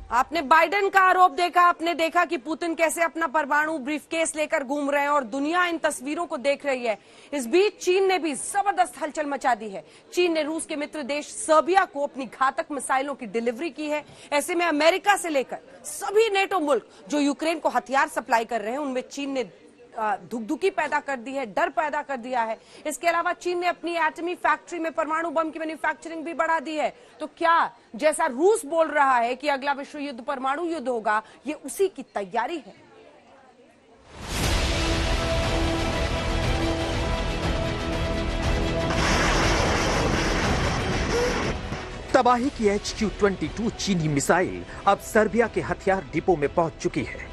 आपने बाइडेन का आरोप देखा, आपने देखा कि पुतिन कैसे अपना परमाणु ब्रीफकेस लेकर घूम रहे हैं और दुनिया इन तस्वीरों को देख रही है। इस बीच चीन ने भी जबरदस्त हलचल मचा दी है। चीन ने रूस के मित्र देश सर्बिया को अपनी घातक मिसाइलों की डिलीवरी की है। ऐसे में अमेरिका से लेकर सभी नेटो मुल्क जो यूक्रेन को हथियार सप्लाई कर रहे हैं, उनमें चीन ने धुकधुकी पैदा कर दी है, डर पैदा कर दिया है। इसके अलावा चीन ने अपनी एटमी फैक्ट्री में परमाणु बम की मैन्युफैक्चरिंग भी बढ़ा दी है। तो क्या जैसा रूस बोल रहा है कि अगला विश्व युद्ध परमाणु युद्ध होगा, ये उसी की तैयारी है? तबाही की HQ-22 चीनी मिसाइल अब सर्बिया के हथियार डिपो में पहुंच चुकी है।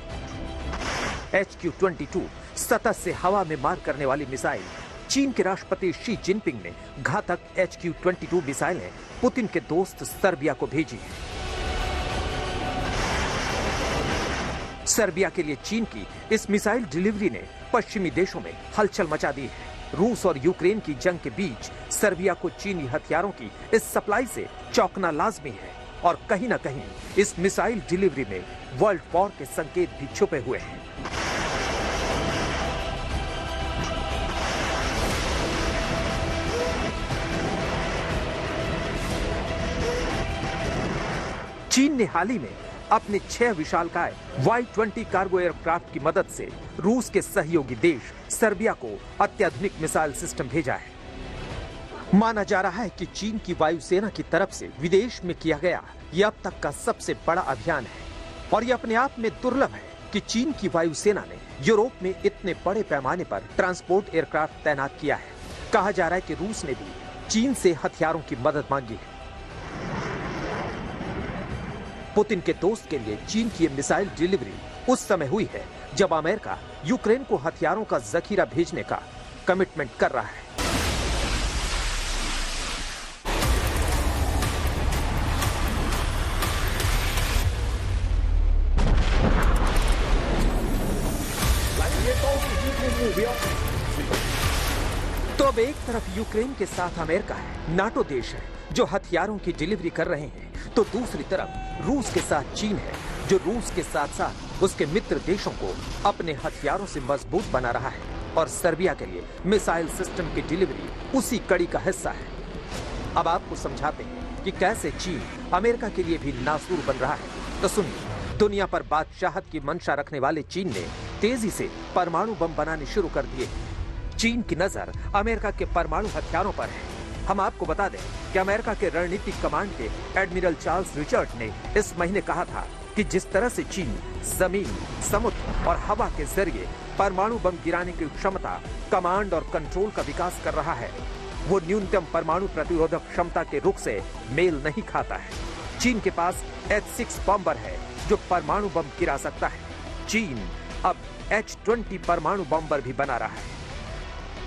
HQ-22 सतह से हवा में मार करने वाली मिसाइल चीन के राष्ट्रपति शी जिनपिंग ने घातक HQ-22 मिसाइलें पुतिन के दोस्त सर्बिया को भेजी है। सर्बिया के लिए चीन की इस मिसाइल डिलीवरी ने पश्चिमी देशों में हलचल मचा दी है। रूस और यूक्रेन की जंग के बीच सर्बिया को चीनी हथियारों की इस सप्लाई से चौंकना लाजमी है और कहीं ना कहीं इस मिसाइल डिलीवरी में वर्ल्ड वॉर के संकेत भी छुपे हुए हैं। चीन ने हाल ही में अपने 6 विशालकाय Y-20 कार्गो एयरक्राफ्ट की मदद से रूस के सहयोगी देश सर्बिया को अत्याधुनिक मिसाइल सिस्टम भेजा है। माना जा रहा है कि चीन की वायुसेना की तरफ से विदेश में किया गया यह अब तक का सबसे बड़ा अभियान है और यह अपने आप में दुर्लभ है कि चीन की वायुसेना ने यूरोप में इतने बड़े पैमाने पर ट्रांसपोर्ट एयरक्राफ्ट तैनात किया है। कहा जा रहा है कि रूस ने भी चीन से हथियारों की मदद मांगी है। पुतिन के दोस्त के लिए चीन की मिसाइल डिलीवरी उस समय हुई है जब अमेरिका यूक्रेन को हथियारों का जखीरा भेजने का कमिटमेंट कर रहा है। तो अब एक तरफ यूक्रेन के साथ अमेरिका है, नाटो देश है जो हथियारों की डिलीवरी कर रहे हैं, तो दूसरी तरफ रूस के साथ चीन है जो रूस के साथ साथ उसके मित्र देशों को अपने हथियारों से मजबूत बना रहा है और सर्बिया के लिए मिसाइल सिस्टम की डिलीवरी उसी कड़ी का हिस्सा है। अब आपको समझाते हैं कि कैसे चीन अमेरिका के लिए भी नासूर बन रहा है। तो सुनिए, दुनिया पर बादशाहत की मंशा रखने वाले चीन ने तेजी से परमाणु बम बनाने शुरू कर दिए। चीन की नजर अमेरिका के परमाणु हथियारों पर है। हम आपको बता दें कि अमेरिका के रणनीतिक कमांड के एडमिरल चार्ल्स रिचर्ड ने इस महीने कहा था कि जिस तरह से चीन जमीन, समुद्र और हवा के जरिए परमाणु बम गिराने की क्षमता, कमांड और कंट्रोल का विकास कर रहा है, वो न्यूनतम परमाणु प्रतिरोधक क्षमता के रुख से मेल नहीं खाता है। चीन के पास H-6 बॉम्बर है जो परमाणु बम गिरा सकता है। चीन अब H-20 परमाणु बॉम्बर भी बना रहा है।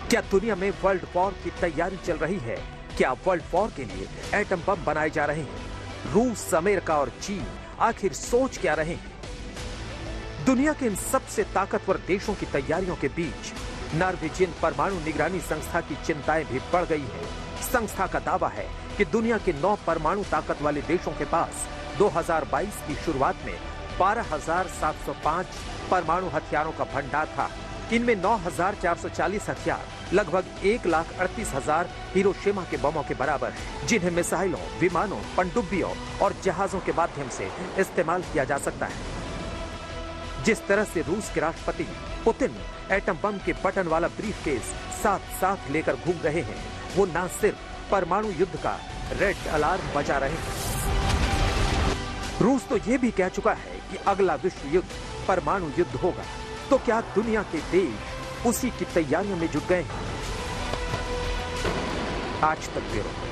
क्या दुनिया में वर्ल्ड वॉर की तैयारी चल रही है? क्या वर्ल्ड वॉर के लिए एटम बम बनाए जा रहे हैं? रूस, अमेरिका और चीन आखिर सोच क्या रहे हैं? दुनिया के इन सबसे ताकतवर देशों की तैयारियों के बीच नॉर्वेजियन परमाणु निगरानी संस्था की चिंताएं भी बढ़ गई है। संस्था का दावा है कि दुनिया के 9 परमाणु ताकत वाले देशों के पास 2022 की शुरुआत में 12,705 परमाणु हथियारों का भंडार था। इनमें 9,440 हथियार लगभग 1,38,000 हिरोशिमा के बमों के बराबर है, जिन्हें मिसाइलों, विमानों, पनडुब्बियों और जहाजों के माध्यम से इस्तेमाल किया जा सकता है। जिस तरह से रूस के राष्ट्रपति पुतिन एटम बम के बटन वाला ब्रीफकेस साथ साथ लेकर घूम रहे हैं, वो न सिर्फ परमाणु युद्ध का रेड अलार्म बजा रहे हैं, रूस तो ये भी कह चुका है कि अगला विश्व युद्ध परमाणु युद्ध होगा। तो क्या दुनिया के देश उसी की तैयारियों में जुट गए हैं? आज तक ब्यूरो।